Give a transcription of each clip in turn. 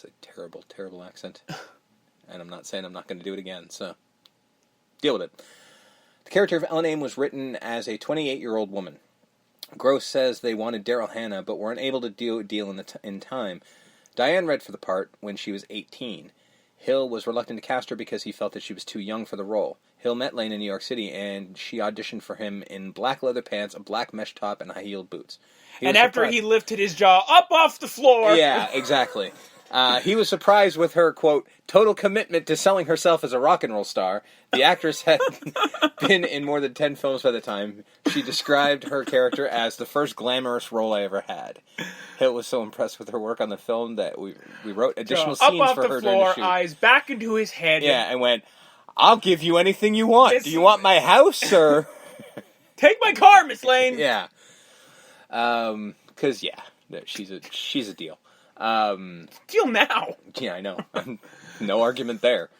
That's a terrible, terrible accent. And I'm not saying I'm not going to do it again, so deal with it. The character of Ellen Aim was written as a 28-year-old woman. Gross says they wanted Daryl Hannah, but were unable to do a deal in time. Diane read for the part when she was 18. Hill was reluctant to cast her because he felt that she was too young for the role. Hill met Lane in New York City, and she auditioned for him in black leather pants, a black mesh top, and high-heeled boots. And after he lifted his jaw up off the floor... Yeah, exactly. He was surprised with her, quote, total commitment to selling herself as a rock and roll star. The actress had been in more than 10 films by the time. She described her character as the first glamorous role I ever had. Hill was so impressed with her work on the film that we wrote additional scenes for her during the shoot. Eyes back into his head. Yeah, and went, I'll give you anything you want. Do you want my house, or... Take my car, Miss Lane! Yeah. Because, she's a deal. Deal now. Yeah, I know. No argument there.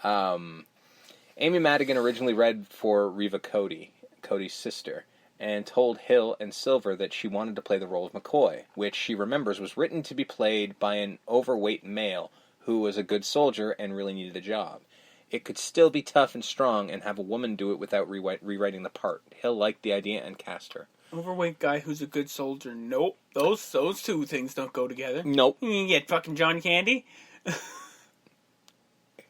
Amy Madigan originally read for Reva Cody, Cody's sister, and told Hill and Silver that she wanted to play the role of McCoy, which she remembers was written to be played by an overweight male who was a good soldier and really needed a job. It could still be tough and strong and have a woman do it without rewriting the part. Hill liked the idea and cast her. Overweight guy who's a good soldier. Nope. Those two things don't go together. Nope. You can get fucking John Candy.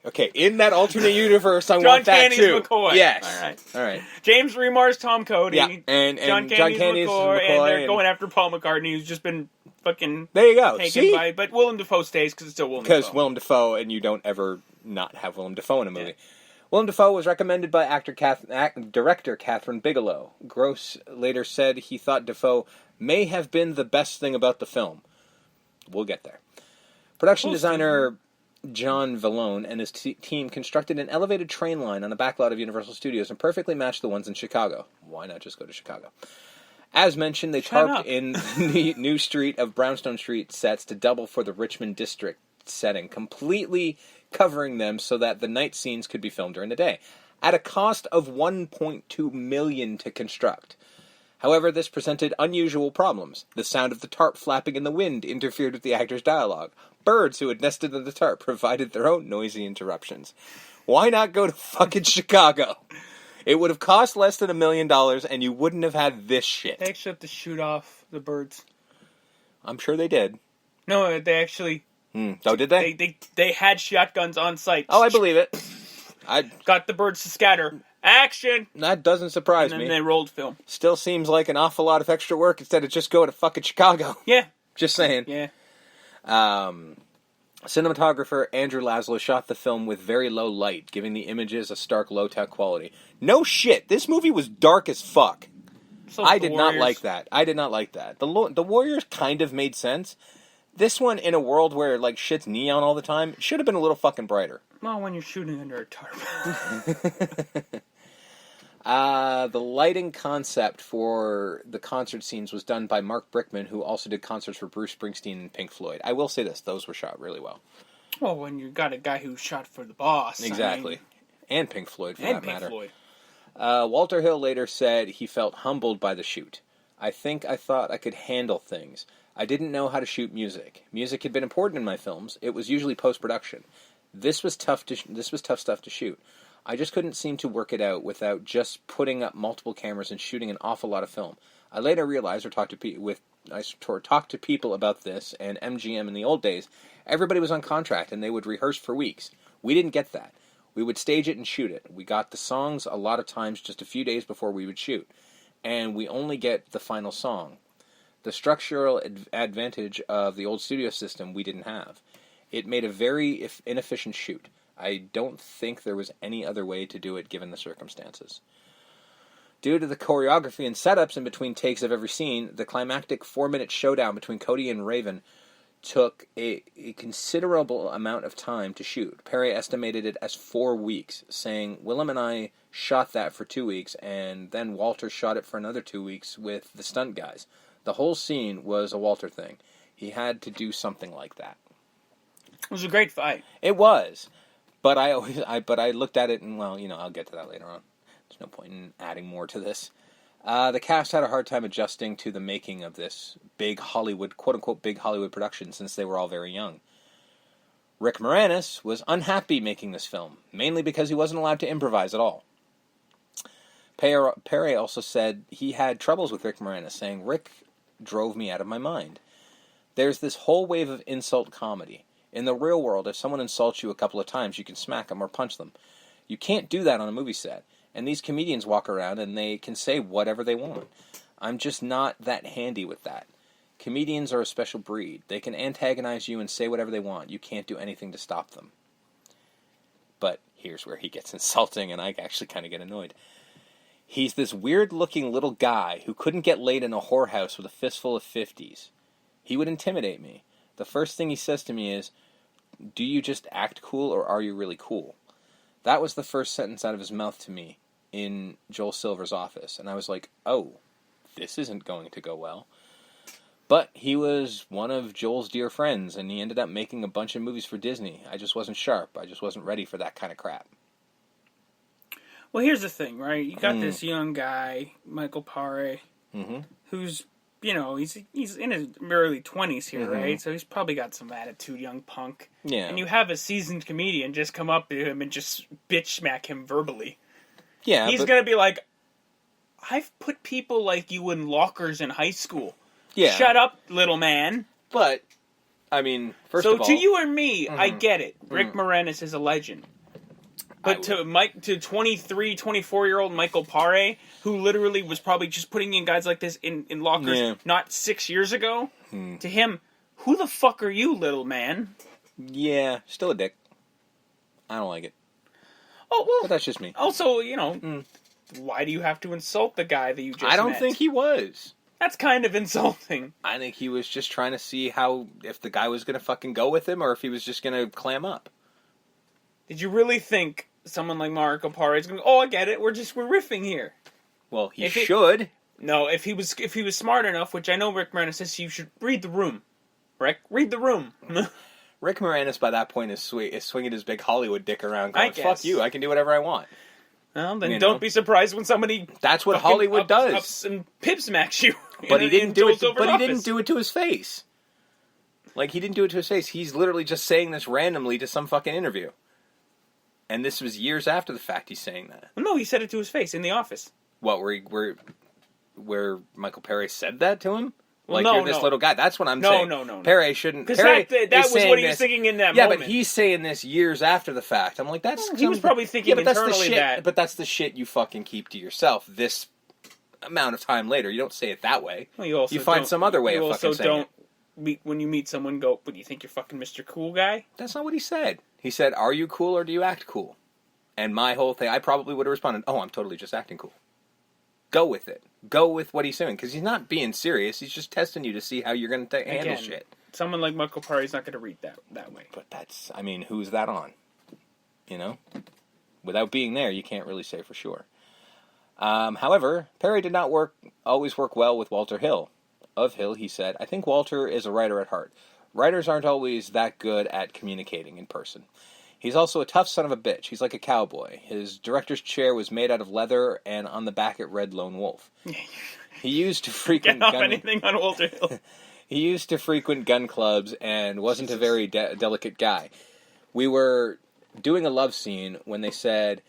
Okay, in that alternate universe, I want that too. John Candy's McCoy. Yes. All right. James Remar's Tom Cody. Yeah, and John Candy's McCoy, and they're going after Paul McCartney, who's just been fucking there you go. taken by. But Willem Dafoe stays because it's still Willem Dafoe. Because Willem Dafoe, and you don't ever not have Willem Dafoe in a movie. Yeah. Willem Dafoe was recommended by director Catherine Bigelow. Gross later said he thought Dafoe may have been the best thing about the film. We'll get there. Production designer John Vallone and his team constructed an elevated train line on the backlot of Universal Studios and perfectly matched the ones in Chicago. Why not just go to Chicago? As mentioned, they tarped in the new street of Brownstone Street sets to double for the Richmond District setting, completely covering them so that the night scenes could be filmed during the day, at a cost of $1.2 million to construct. However, this presented unusual problems. The sound of the tarp flapping in the wind interfered with the actors' dialogue. Birds who had nested in the tarp provided their own noisy interruptions. Why not go to fucking Chicago? It would have cost less than $1 million, and you wouldn't have had this shit. They actually have to shoot off the birds. I'm sure they did. No, they actually... Oh, did they? They had shotguns on site. Oh, I believe it. I got the birds to scatter. Action! That doesn't surprise me. And then they rolled film. Still seems like an awful lot of extra work instead of just go to fucking Chicago. Yeah. Just saying. Yeah. Cinematographer Andrew Laszlo shot the film with very low light, giving the images a stark low-tech quality. No shit, this movie was dark as fuck. I did not like that. The Warriors kind of made sense. This one, in a world where, like, shit's neon all the time, should have been a little fucking brighter. Well, when you're shooting under a tarp. The lighting concept for the concert scenes was done by Mark Brickman, who also did concerts for Bruce Springsteen and Pink Floyd. I will say this, those were shot really well. Well, when you got a guy who shot for the boss. Exactly. And Pink Floyd, for that matter. Floyd. Walter Hill later said he felt humbled by the shoot. I thought I could handle things. I didn't know how to shoot music. Music had been important in my films. It was usually post-production. This was tough stuff to shoot. I just couldn't seem to work it out without just putting up multiple cameras and shooting an awful lot of film. I later realized I talked to people about this, and MGM in the old days, everybody was on contract and they would rehearse for weeks. We didn't get that. We would stage it and shoot it. We got the songs a lot of times just a few days before we would shoot, and we only get the final song. The structural advantage of the old studio system we didn't have. It made a very inefficient shoot. I don't think there was any other way to do it given the circumstances. Due to the choreography and setups in between takes of every scene, the climactic 4-minute showdown between Cody and Raven took a considerable amount of time to shoot. Perry estimated it as 4 weeks, saying, Willem and I shot that for 2 weeks, and then Walter shot it for another 2 weeks with the stunt guys. The whole scene was a Walter thing. He had to do something like that. It was a great fight. It was. But I looked at it and, well, I'll get to that later on. There's no point in adding more to this. The cast had a hard time adjusting to the making of this big Hollywood, quote-unquote, big Hollywood production since they were all very young. Rick Moranis was unhappy making this film, mainly because he wasn't allowed to improvise at all. Perry also said he had troubles with Rick Moranis, saying, "Rick drove me out of my mind." There's this whole wave of insult comedy. In the real world, if someone insults you a couple of times, you can smack them or punch them. You can't do that on a movie set. And these comedians walk around and they can say whatever they want. I'm just not that handy with that. Comedians are a special breed. They can antagonize you and say whatever they want. You can't do anything to stop them. But here's where he gets insulting, and I actually kind of get annoyed. He's this weird-looking little guy who couldn't get laid in a whorehouse with a fistful of 50s. He would intimidate me. The first thing he says to me is, "Do you just act cool, or are you really cool?" That was the first sentence out of his mouth to me in Joel Silver's office, and I was like, oh, this isn't going to go well. But he was one of Joel's dear friends, and he ended up making a bunch of movies for Disney. I just wasn't sharp. I just wasn't ready for that kind of crap. Well, here's the thing, right? You got this young guy, Michael Paré, who's, you know, he's in his early 20s here, right? So he's probably got some attitude, young punk. Yeah. And you have a seasoned comedian just come up to him and just bitch smack him verbally. Yeah, he's going to be like, "I've put people like you in lockers in high school. Yeah. Shut up, little man." But, I mean, first of all... So to you and me, I get it. Rick Moranis is a legend. But to 23, 24-year-old Michael Paré, who literally was probably just putting in guys like this in lockers not 6 years ago, to him, who the fuck are you, little man? Yeah, still a dick. I don't like it. Oh, well... But that's just me. Also, you know, why do you have to insult the guy that you just met? I don't think he was. That's kind of insulting. I think he was just trying to see if the guy was going to fucking go with him or if he was just going to clam up. Did you really think someone like Marco Paré is going to go, "Oh, I get it, we're riffing here"? Well, he should. No, if he was smart enough, which I know Rick Moranis says, you should read the room. Rick, read the room. Rick Moranis, by that point, is swinging his big Hollywood dick around going, "Fuck you, I can do whatever I want." Well, then don't be surprised when somebody... That's what Hollywood does. Ups and pip smacks you. But he didn't do it. But he didn't do it to his face. Like, he didn't do it to his face. He's literally just saying this randomly to some fucking interview. And this was years after the fact he's saying that. No, he said it to his face in the office. What, where Michael Paré said that to him? Well, like, you're this little guy. That's what I'm saying. No. Paré shouldn't... Because that was what he was thinking in that moment. Yeah, but he's saying this years after the fact. I'm like, that's... He was probably thinking internally that... But that's the shit you fucking keep to yourself this amount of time later. You don't say it that way. Well, you find some other way of fucking saying it. When you meet someone, go, "What, do you think you're fucking Mr. Cool Guy?" That's not what he said. He said, "Are you cool or do you act cool?" And my whole thing, I probably would have responded, "Oh, I'm totally just acting cool." Go with it. Go with what he's doing. Because he's not being serious. He's just testing you to see how you're going to handle shit. Someone like Michael Paré is not going to read that way. But that's, I mean, who's that on? You know? Without being there, you can't really say for sure. However, Perry did not always work well with Walter Hill. Of Hill, he said, "I think Walter is a writer at heart. Writers aren't always that good at communicating in person. He's also a tough son of a bitch. He's like a cowboy. His director's chair was made out of leather, and on the back it read Lone Wolf. He used to frequent anything on Walter Hill. He used to frequent gun clubs and wasn't a very delicate guy. We were doing a love scene when they said,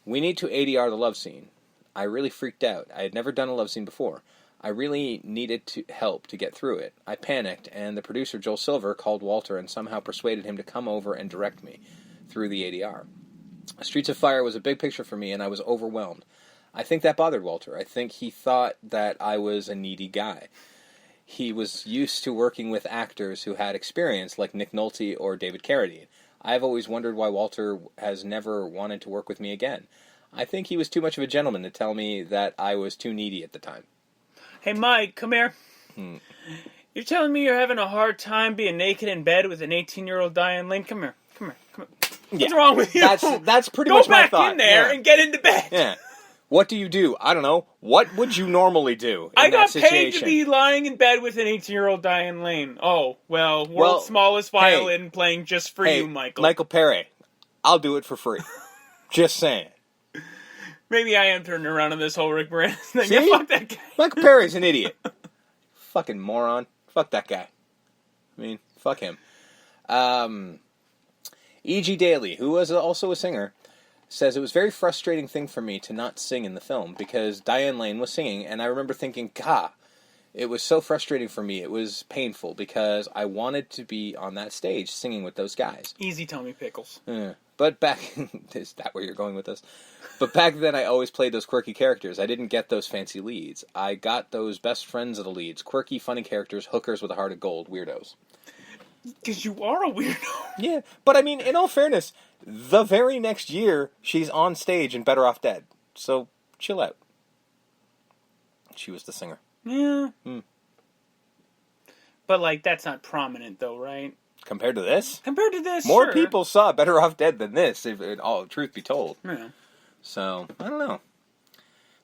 'We need to ADR the love scene.' I really freaked out. I had never done a love scene before. I really needed help to get through it. I panicked, and the producer, Joel Silver, called Walter and somehow persuaded him to come over and direct me through the ADR. Streets of Fire was a big picture for me, and I was overwhelmed. I think that bothered Walter. I think he thought that I was a needy guy. He was used to working with actors who had experience, like Nick Nolte or David Carradine. I've always wondered why Walter has never wanted to work with me again. I think he was too much of a gentleman to tell me that I was too needy at the time." Hey, Mike, come here. You're telling me you're having a hard time being naked in bed with an 18-year-old Diane Lane? Come here. What's wrong with you? That's pretty much my thought. Go back in there and get into bed. Yeah. What do you do? I don't know. What would you normally do in I got that situation? paid to be lying in bed with an 18-year-old Diane Lane. Oh, well, world's smallest violin playing just for you, Michael. Michael Paré, I'll do it for free. Just saying. Maybe I am turning around on this whole Rick Moranis thing. See? Yeah, fuck that guy. Michael Perry's an idiot. Fucking moron. Fuck that guy. I mean, fuck him. E.G. Daly, who was also a singer, says it was a very frustrating thing for me to not sing in the film because Diane Lane was singing, and I remember thinking, God, it was so frustrating for me. It was painful because I wanted to be on that stage singing with those guys. Easy Tommy Pickles. But back... is that where you're going with this? But back then I always played those quirky characters. I didn't get those fancy leads. I got those best friends of the leads. Quirky, funny characters, hookers with a heart of gold, weirdos. Because you are a weirdo. Yeah, but I mean, in all fairness, the very next year, she's on stage in Better Off Dead. So, chill out. She was the singer. Yeah. But, like, that's not prominent, though, right? Compared to this? Compared to this, More sure. people saw Better Off Dead than this, if all truth be told. Yeah. So, I don't know.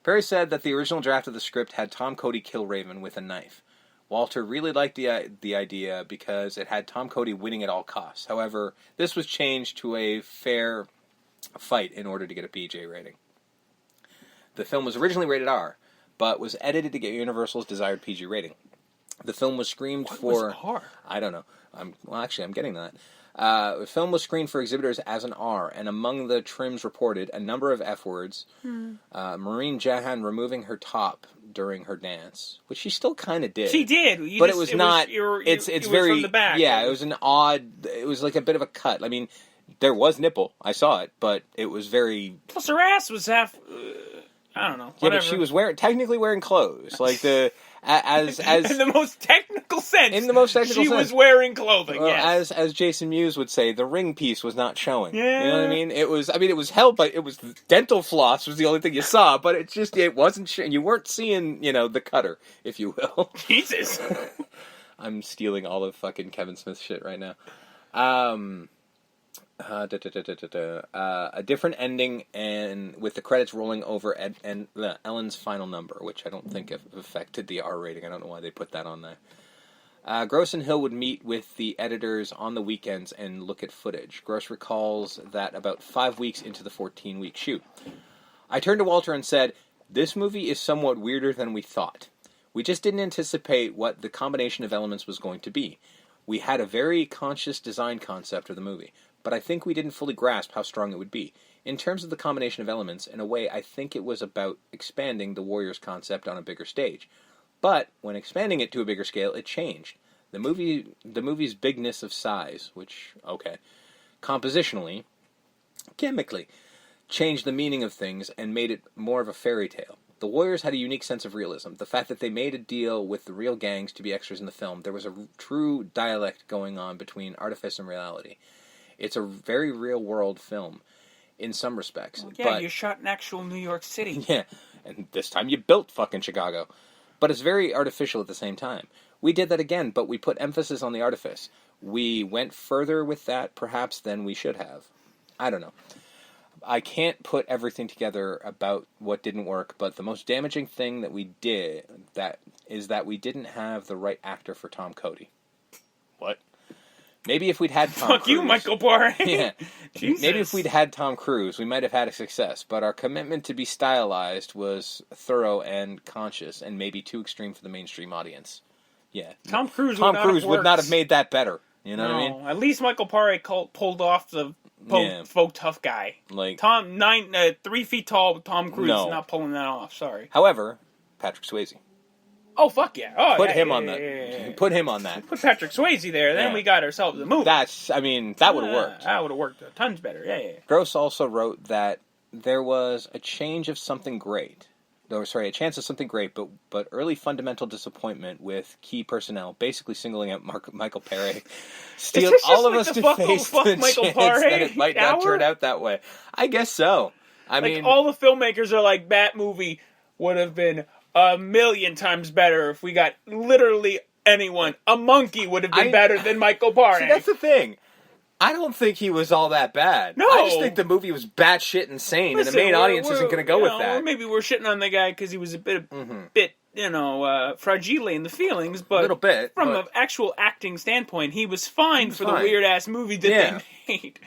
Perry said that the original draft of the script had Tom Cody kill Raven with a knife. Walter really liked the idea because it had Tom Cody winning at all costs. However, this was changed to a fair fight in order to get a PG rating. The film was originally rated R, but was edited to get Universal's desired PG rating. The film was screened for... What was R? I don't know. I'm getting that. The film was screened for exhibitors as an R, and among the trims reported, a number of F words. Maureen Jahan removing her top during her dance, which she still kind of did. She did, it was not. It's very from the back. Yeah, it was an odd. It was like a bit of a cut. I mean, there was nipple. I saw it, but it was very. Plus, her ass was half. I don't know. Whatever. Yeah, but she was technically wearing clothes, like the. As in the most technical sense. In the most technical sense. She was wearing clothing, yes. As Jason Mewes would say, the ring piece was not showing. Yeah. You know what I mean? It was held by, it was dental floss was the only thing you saw, but it wasn't, you weren't seeing, the cutter, if you will. Jesus. I'm stealing all of fucking Kevin Smith's shit right now. A different ending, and with the credits rolling over and Ellen's final number, which I don't think affected the R rating. I don't know why they put that on there. Gross and Hill would meet with the editors on the weekends and look at footage. Gross recalls that about 5 weeks into the 14-week shoot, I turned to Walter and said, "This movie is somewhat weirder than we thought. We just didn't anticipate what the combination of elements was going to be. We had a very conscious design concept of the movie, but I think we didn't fully grasp how strong it would be. In terms of the combination of elements, in a way, I think it was about expanding the Warriors concept on a bigger stage. But when expanding it to a bigger scale, it changed. The movie's bigness of size, compositionally, chemically, changed the meaning of things and made it more of a fairy tale. The Warriors had a unique sense of realism. The fact that they made a deal with the real gangs to be extras in the film, there was a true dialect going on between artifice and reality. It's a very real-world film, in some respects. Well, yeah, you shot in actual New York City. Yeah, and this time you built fucking Chicago. But it's very artificial at the same time. We did that again, but we put emphasis on the artifice. We went further with that, perhaps, than we should have. I don't know. I can't put everything together about what didn't work, but the most damaging thing that we did is that we didn't have the right actor for Tom Cody. What? Maybe if we'd had Tom Fuck Cruise... you, Michael Paré. Yeah. Jesus. Maybe if we'd had Tom Cruise, we might have had a success, but our commitment to be stylized was thorough and conscious, and maybe too extreme for the mainstream audience. Yeah. Tom Cruise would not have made that better. You know what I mean? At least Michael Paré pulled off the folk tough guy. Like 3 feet tall Tom Cruise No. is not pulling that off. Sorry. However, Patrick Swayze. Oh fuck yeah! Oh, Put him on that. Put him on that. Put Patrick Swayze there, then we got ourselves a movie. That would have worked. That would have worked tons better. Yeah. Gross also wrote that there was a chance of something great, but early fundamental disappointment with key personnel, basically singling out Michael Paré, steeled all of us to face the Michael chance Paré that it might not turn out that way. I guess so. I mean, all the filmmakers are like, that movie would have been a million times better if we got literally anyone. A monkey would have been better than Michael Paré. See, that's the thing. I don't think he was all that bad. No. I just think the movie was batshit insane, and the main audience isn't going to go with that. Or maybe we're shitting on the guy because he was a bit fragile in the feelings, but a little bit, from an actual acting standpoint, he was fine for the weird-ass movie that they made.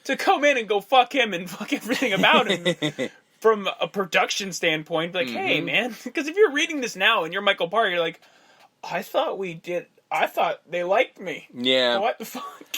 To come in and go fuck him and fuck everything about him... From a production standpoint, like, hey, man, because if you're reading this now and you're Michael Paré, you're like, I thought they liked me. Yeah. What the fuck?